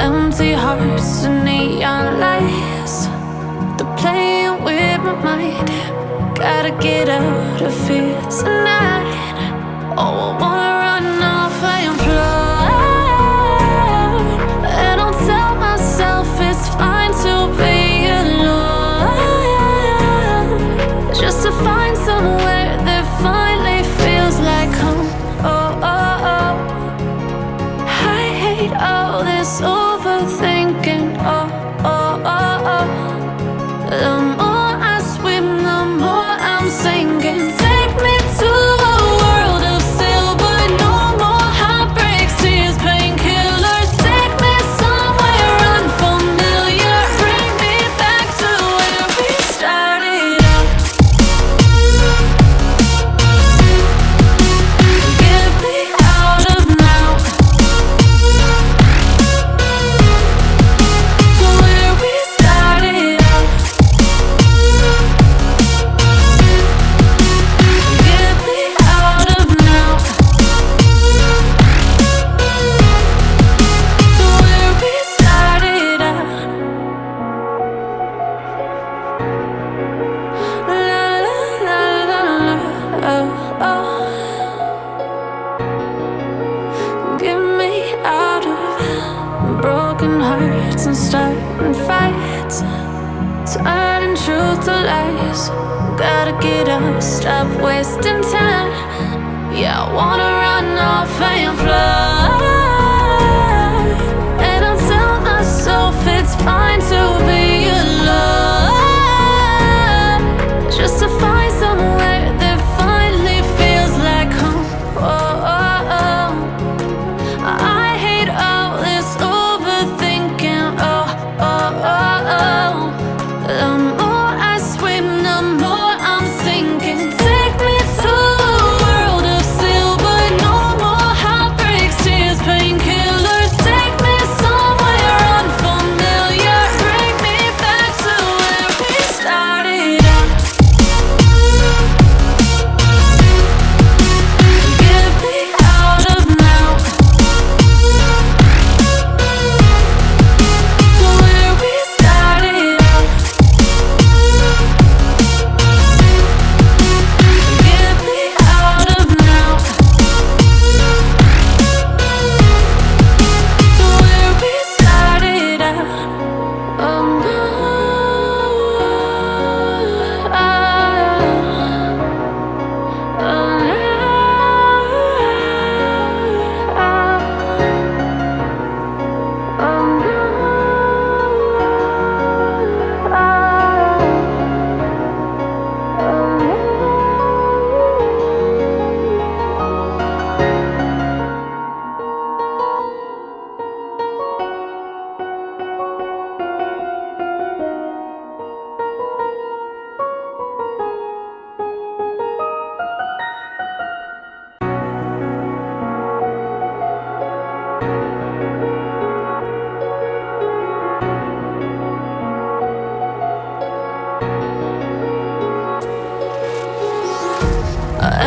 Empty hearts and neon lights, they're playing with my mind. Gotta get out of here tonight. Oh, I wanna run off and fly. And I'll tell myself it's fine to be alone, just to find somewhere that finally feels like home. Oh, oh, oh. I hate all this overthinking. Oh, oh, oh, oh. The more I swim, the more I'm sinking. Take me to a world of silver. No more heartbreaks, tears, painkillers. Take me somewhere unfamiliar. Bring me back to where we started out. Get me out of now, to where we started out. Get me out of now, to where we started out. La la la la la, oh, oh. Get me out of broken hearts and starting fights, turning truth to lies. Gotta get up, stop wasting time. Yeah, I wanna run off and fly. And I'll tell myself it's fine to be alone, just to find somewhere that finally feels like home. Oh, oh, oh. I hate all this overthinking. Oh, oh, oh, oh. The more I swim, the more I'm sinking. Take me to a world of silver. No more heartbreaks, tears, painkillers. Take me somewhere unfamiliar. Bring me back to where we started out. Get me out of now, to where we started out. Get me out of now, to where we started out. Oh no,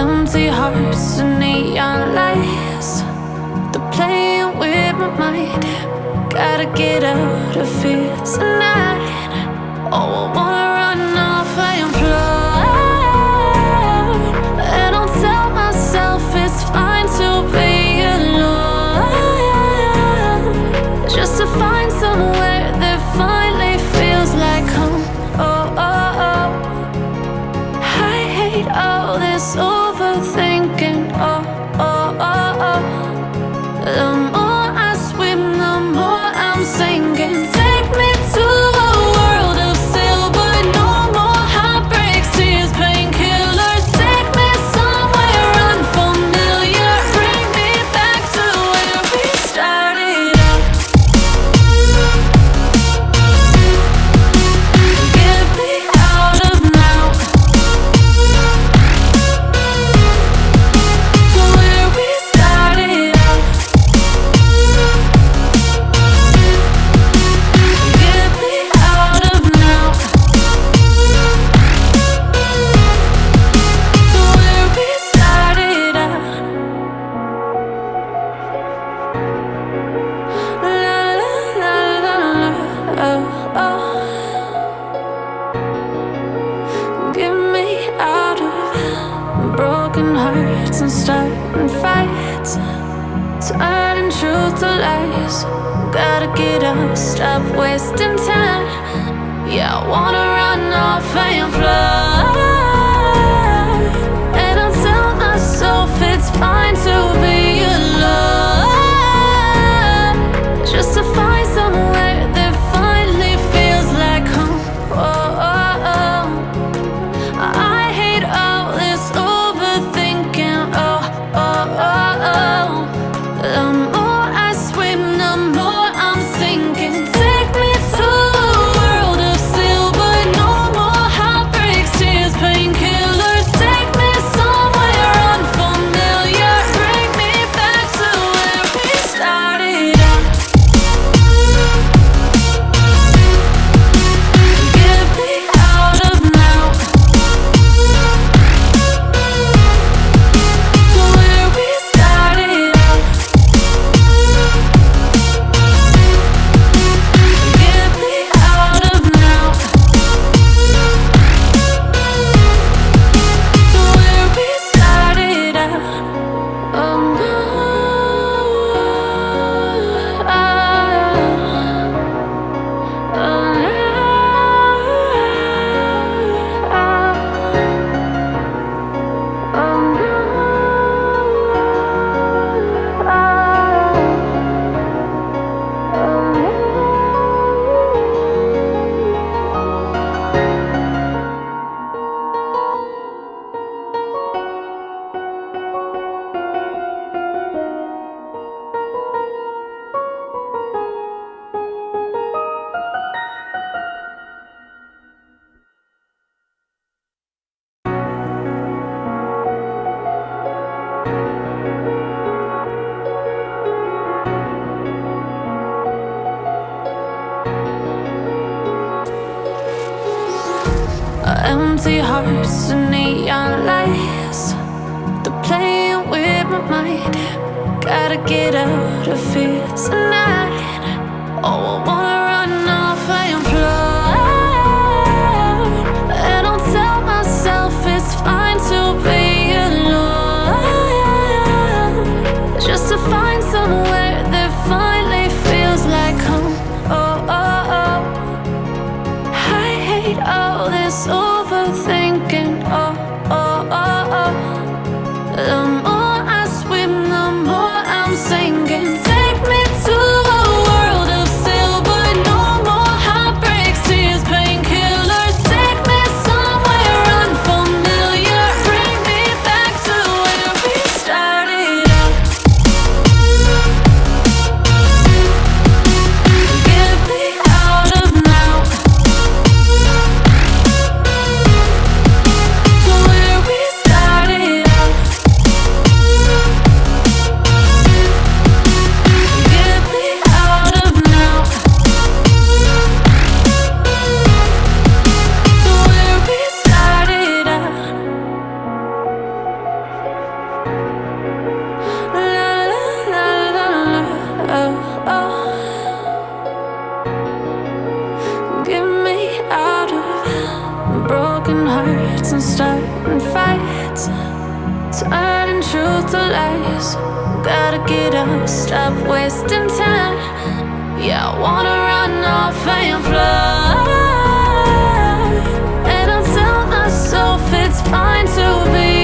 empty hearts and neon lights, they're playing with my mind. Gotta get out of here tonight. Oh, I wanna run off and fly. And I'll tell myself it's fine to be alone, just to find somewhere that finally feels like home. Oh, oh, oh. I hate all this overthinking. Oh, oh, oh, oh. The more I swim, the more I'm sinking. Take me to a world of silver. hearts and starting fights, turning truth to lies. Gotta get up, stop wasting time. Yeah, I wanna run off and fly. And I'll tell myself it's fine to be alone, just to find somewhere that finally feels like home. Oh, oh, oh. I hate all this overthinking. Oh, oh, oh, oh. The more I swim, the more I'm sinking. Take me to a world of silver. No more heartbreaks, tears, painkillers. Take me somewhere unfamiliar. Bring me back to where we started out. Get me out of now, to where we started out. Get me out of now, to where we started out. Oh no, empty hearts and neon lights, they're playing with my mind. Gotta get out of here tonight. Oh, I wanna run off and fly. And I'll tell myself it's fine to be alone, just to find somewhere that finally feels like home. Oh, oh, oh. I hate all this overthinking. Oh, oh, oh, oh. The more I swim, the more I'm sinking. Take me to a world of silver. No more heartbreaks, tears, painkillers. Take me somewhere unfamiliar. Bring me back to where we started out. Get me out of now, to where we started out. Get me out of now, to where we started out. La la la la la, oh, oh. Get me out of broken hearts and starting fights, turning truth to lies. Gotta get up, stop wasting time. Yeah, I wanna run off and fly. And I'll tell myself it's fine to be